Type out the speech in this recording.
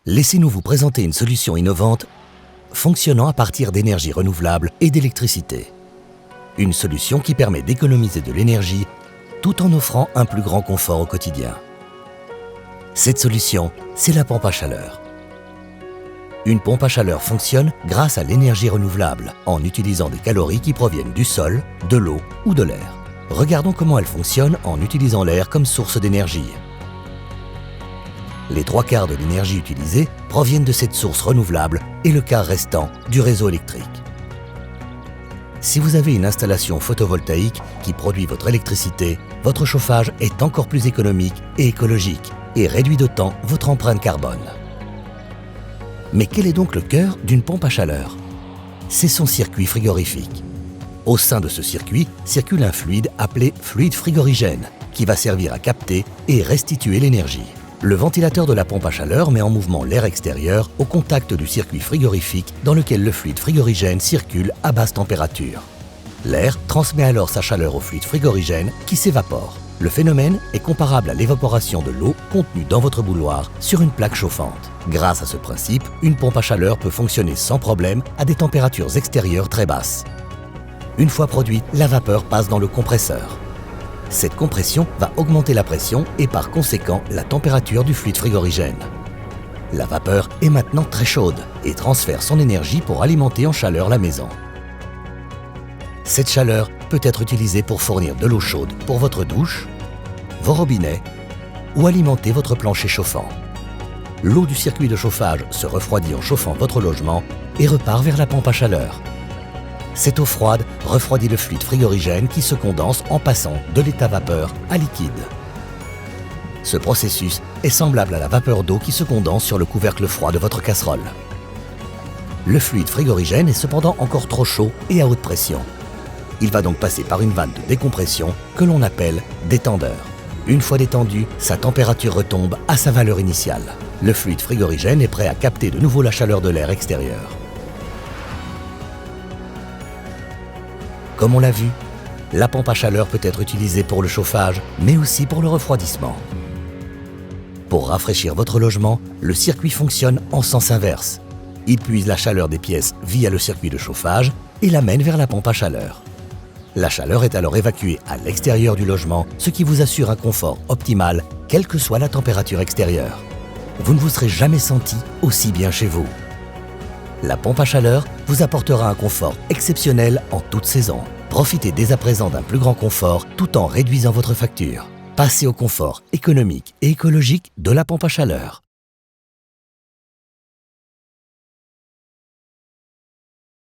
Laissez-nous vous présenter une solution innovante fonctionnant à partir d'énergie renouvelable et d'électricité. Une solution qui permet d'économiser de l'énergie tout en offrant un plus grand confort au quotidien. Cette solution, c'est la pompe à chaleur. Une pompe à chaleur fonctionne grâce à l'énergie renouvelable en utilisant des calories qui proviennent du sol, de l'eau ou de l'air. Regardons comment elle fonctionne en utilisant l'air comme source d'énergie. Les 3/4 de l'énergie utilisée proviennent de cette source renouvelable et le quart restant du réseau électrique. Si vous avez une installation photovoltaïque qui produit votre électricité, votre chauffage est encore plus économique et écologique et réduit d'autant votre empreinte carbone. Mais quel est donc le cœur d'une pompe à chaleur? C'est son circuit frigorifique. Au sein de ce circuit circule un fluide appelé fluide frigorigène qui va servir à capter et restituer l'énergie. Le ventilateur de la pompe à chaleur met en mouvement l'air extérieur au contact du circuit frigorifique dans lequel le fluide frigorigène circule à basse température. L'air transmet alors sa chaleur au fluide frigorigène qui s'évapore. Le phénomène est comparable à l'évaporation de l'eau contenue dans votre bouilloire sur une plaque chauffante. Grâce à ce principe, une pompe à chaleur peut fonctionner sans problème à des températures extérieures très basses. Une fois produite, la vapeur passe dans le compresseur. Cette compression va augmenter la pression et par conséquent la température du fluide frigorigène. La vapeur est maintenant très chaude et transfère son énergie pour alimenter en chaleur la maison. Cette chaleur peut être utilisée pour fournir de l'eau chaude pour votre douche, vos robinets ou alimenter votre plancher chauffant. L'eau du circuit de chauffage se refroidit en chauffant votre logement et repart vers la pompe à chaleur. Cette eau froide refroidit le fluide frigorigène qui se condense en passant de l'état vapeur à liquide. Ce processus est semblable à la vapeur d'eau qui se condense sur le couvercle froid de votre casserole. Le fluide frigorigène est cependant encore trop chaud et à haute pression. Il va donc passer par une vanne de décompression que l'on appelle détendeur. Une fois détendu, sa température retombe à sa valeur initiale. Le fluide frigorigène est prêt à capter de nouveau la chaleur de l'air extérieur. Comme on l'a vu, la pompe à chaleur peut être utilisée pour le chauffage, mais aussi pour le refroidissement. Pour rafraîchir votre logement, le circuit fonctionne en sens inverse. Il puise la chaleur des pièces via le circuit de chauffage et l'amène vers la pompe à chaleur. La chaleur est alors évacuée à l'extérieur du logement, ce qui vous assure un confort optimal, quelle que soit la température extérieure. Vous ne vous serez jamais senti aussi bien chez vous. La pompe à chaleur vous apportera un confort exceptionnel en toute saison. Profitez dès à présent d'un plus grand confort tout en réduisant votre facture. Passez au confort économique et écologique de la pompe à chaleur.